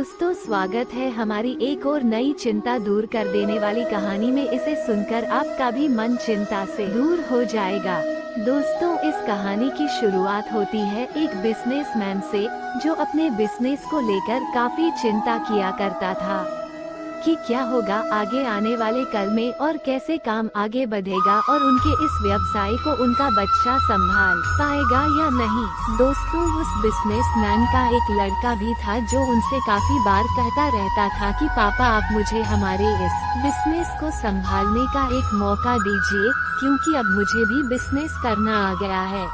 दोस्तों, स्वागत है हमारी एक और नई चिंता दूर कर देने वाली कहानी में। इसे सुनकर आपका भी मन चिंता से दूर हो जाएगा। दोस्तों, इस कहानी की शुरुआत होती है एक बिजनेसमैन से, जो अपने बिजनेस को लेकर काफी चिंता किया करता था कि क्या होगा आगे आने वाले कल में और कैसे काम आगे बढ़ेगा और उनके इस व्यवसाय को उनका बच्चा संभाल पाएगा या नहीं। दोस्तों, उस बिजनेसमैन का एक लड़का भी था जो उनसे काफी बार कहता रहता था कि पापा, आप मुझे हमारे इस बिजनेस को संभालने का एक मौका दीजिए, क्योंकि अब मुझे भी बिजनेस करना आ गया है।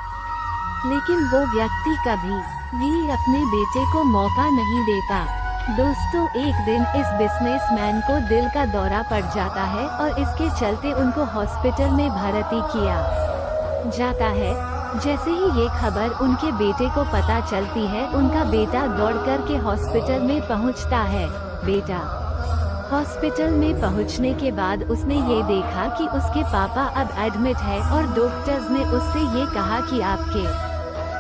लेकिन वो व्यक्ति कभी भी अपने बेटे को मौका नहीं देता। दोस्तों, एक दिन इस बिजनेसमैन को दिल का दौरा पड़ जाता है और इसके चलते उनको हॉस्पिटल में भर्ती किया जाता है। जैसे ही ये खबर उनके बेटे को पता चलती है, उनका बेटा दौड़कर के हॉस्पिटल में पहुंचता है। बेटा हॉस्पिटल में पहुंचने के बाद उसने ये देखा कि उसके पापा अब एडमिट है और डॉक्टर्स ने उससे ये कहा कि आपके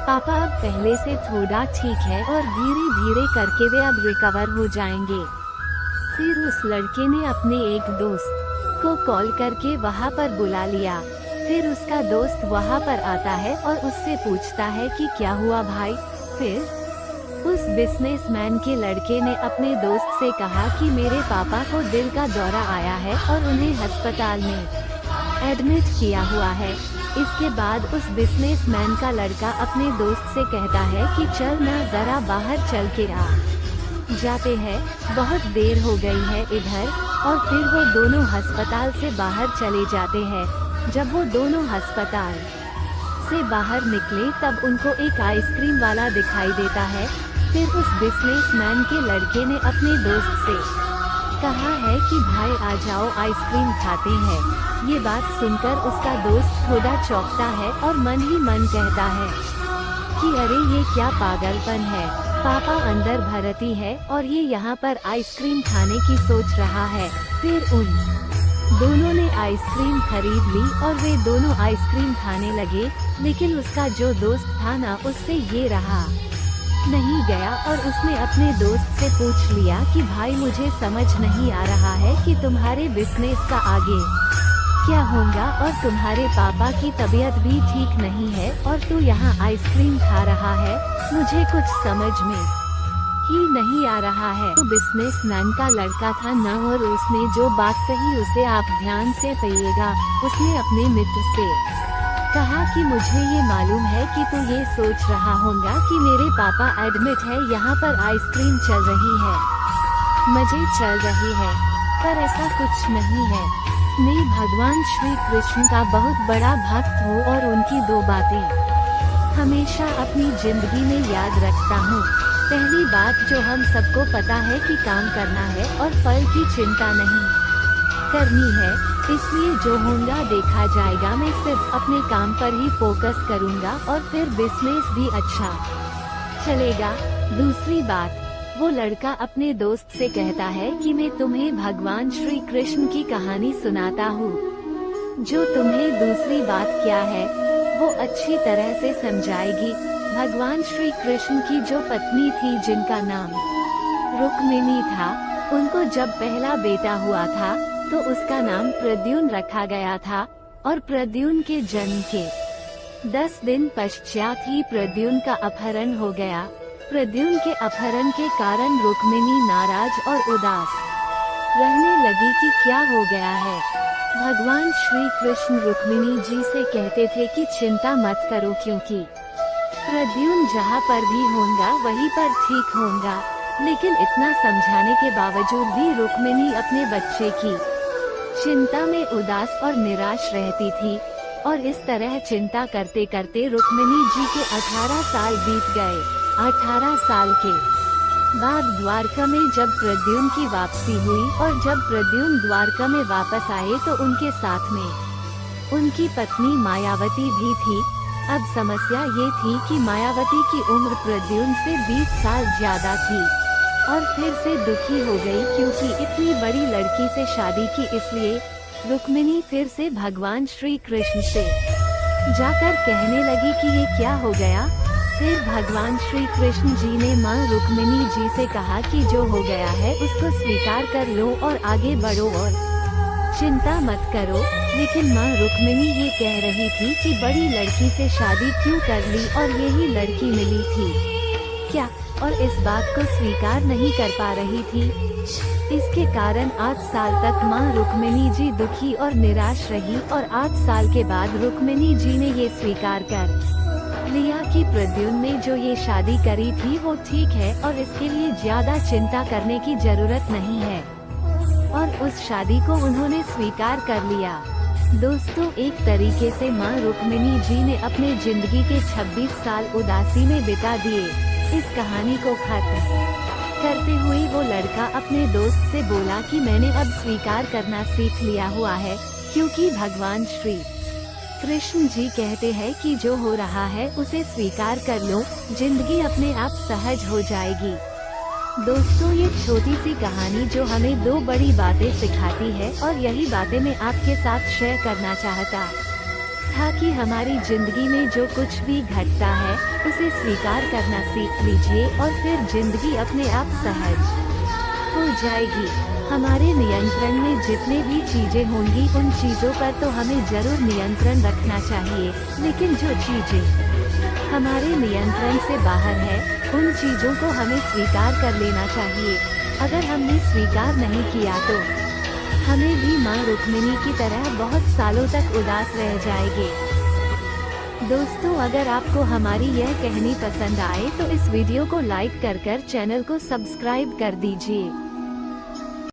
पापा अब पहले से थोड़ा ठीक है और धीरे धीरे करके वे अब रिकवर हो जाएंगे। फिर उस लड़के ने अपने एक दोस्त को कॉल करके वहां पर बुला लिया। फिर उसका दोस्त वहां पर आता है और उससे पूछता है कि क्या हुआ भाई। फिर उस बिजनेसमैन के लड़के ने अपने दोस्त से कहा कि मेरे पापा को दिल का दौरा आया है और उन्हें अस्पताल में एडमिट किया हुआ है। इसके बाद उस बिजनेसमैन का लड़का अपने दोस्त से कहता है कि चल ना जरा बाहर चल के आ जाते हैं, बहुत देर हो गई है इधर। और फिर वो दोनों अस्पताल से बाहर चले जाते हैं। जब वो दोनों अस्पताल से बाहर निकले तब उनको एक आइसक्रीम वाला दिखाई देता है। फिर उस बिजनेसमैन के लड़के ने अपने दोस्त से कहा है कि भाई आ जाओ, आइसक्रीम खाते हैं। ये बात सुनकर उसका दोस्त थोड़ा चौंकता है और मन ही मन कहता है कि अरे ये क्या पागलपन है, पापा अंदर भर्ती है और ये यहाँ पर आइसक्रीम खाने की सोच रहा है। फिर उन दोनों ने आइसक्रीम खरीद ली और वे दोनों आइसक्रीम खाने लगे। लेकिन उसका जो दोस्त था ना, उससे ये रहा नहीं गया और उसने अपने दोस्त से पूछ लिया कि भाई, मुझे समझ नहीं आ रहा है कि तुम्हारे बिजनेस का आगे क्या होगा और तुम्हारे पापा की तबीयत भी ठीक नहीं है और तू यहाँ आइसक्रीम खा रहा है, मुझे कुछ समझ में ही नहीं आ रहा है। तो बिजनेसमैन का लड़का था ना, और उसने जो बात कही उसे आप ध्यान से सुनिएगा। उसने अपने मित्र से कहा कि मुझे ये मालूम है कि तू ये सोच रहा होगा कि मेरे पापा एडमिट है, यहाँ पर आइसक्रीम चल रही है, मजे चल रही है, पर ऐसा कुछ नहीं है। मैं भगवान श्री कृष्ण का बहुत बड़ा भक्त हूँ और उनकी दो बातें हमेशा अपनी जिंदगी में याद रखता हूँ। पहली बात जो हम सबको पता है कि काम करना है और फल की चिंता नहीं करनी है, इसलिए जो होगा देखा जाएगा। मैं सिर्फ अपने काम पर ही फोकस करूंगा और फिर बिजनेस भी अच्छा चलेगा। दूसरी बात, वो लड़का अपने दोस्त से कहता है कि मैं तुम्हें भगवान श्री कृष्ण की कहानी सुनाता हूँ, जो तुम्हें दूसरी बात क्या है वो अच्छी तरह से समझाएगी। भगवान श्री कृष्ण की जो पत्नी थी, जिनका नाम रुक्मिणी था, उनको जब पहला बेटा हुआ था तो उसका नाम प्रद्युम्न रखा गया था और प्रद्युम्न के जन्म के 10 दिन पश्चात ही प्रद्युम्न का अपहरण हो गया। प्रद्युम्न के अपहरण के कारण रुक्मिणी नाराज और उदास रहने लगी कि क्या हो गया है। भगवान श्री कृष्ण रुक्मिणी जी से कहते थे कि चिंता मत करो, क्योंकि प्रद्युम्न जहाँ पर भी होगा वहीं पर ठीक होगा। लेकिन इतना समझाने के बावजूद भी रुक्मिणी अपने बच्चे की चिंता में उदास और निराश रहती थी। और इस तरह चिंता करते करते रुक्मिणी जी के 18 साल बीत गए। 18 साल के बाद द्वारका में जब प्रद्युम्न की वापसी हुई और जब प्रद्युम्न द्वारका में वापस आए तो उनके साथ में उनकी पत्नी मायावती भी थी। अब समस्या ये थी कि मायावती की उम्र प्रद्युम्न से 20 साल ज्यादा थी और फिर से दुखी हो गई, क्योंकि इतनी बड़ी लड़की से शादी की। इसलिए रुक्मिणी फिर से भगवान श्री कृष्ण से जाकर कहने लगी कि ये क्या हो गया, फिर भगवान श्री कृष्ण जी ने माँ रुक्मिणी जी से कहा कि जो हो गया है उसको स्वीकार कर लो और आगे बढ़ो और चिंता मत करो। लेकिन माँ रुक्मिणी ये कह रही थी कि बड़ी लड़की से शादी क्यों कर ली और यही लड़की मिली थी क्या, और इस बात को स्वीकार नहीं कर पा रही थी। इसके कारण 8 साल तक माँ रुक्मिणी जी दुखी और निराश रही और 8 साल के बाद रुक्मिणी जी ने ये स्वीकार कर लिया कि प्रद्युम्न ने जो ये शादी करी थी वो ठीक है और इसके लिए ज्यादा चिंता करने की जरूरत नहीं है, और उस शादी को उन्होंने स्वीकार कर लिया। दोस्तों, एक तरीके से माँ रुक्मिणी जी ने अपने जिंदगी के 26 साल उदासी में बिता दिए। इस कहानी को खत्म करते हुए वो लड़का अपने दोस्त से बोला कि मैंने अब स्वीकार करना सीख लिया हुआ है, क्योंकि भगवान श्री कृष्ण जी कहते हैं कि जो हो रहा है उसे स्वीकार कर लो, जिंदगी अपने आप सहज हो जाएगी। दोस्तों, ये छोटी सी कहानी जो हमें 2 बड़ी बातें सिखाती है और यही बातें मैं आपके साथ शेयर करना चाहता था कि हमारी जिंदगी में जो कुछ भी घटता है उसे स्वीकार करना सीख लीजिए और फिर जिंदगी अपने आप सहज हो जाएगी। हमारे नियंत्रण में जितने भी चीजें होंगी उन चीजों पर तो हमें जरूर नियंत्रण रखना चाहिए, लेकिन जो चीजें हमारे नियंत्रण से बाहर है उन चीजों को हमें स्वीकार कर लेना चाहिए। अगर हमने स्वीकार नहीं किया तो हमें भी माँ रुक्मिणी की तरह बहुत सालों तक उदास रह जाएंगे। दोस्तों, अगर आपको हमारी यह कहानी पसंद आए तो इस वीडियो को लाइक कर चैनल को सब्सक्राइब कर दीजिए।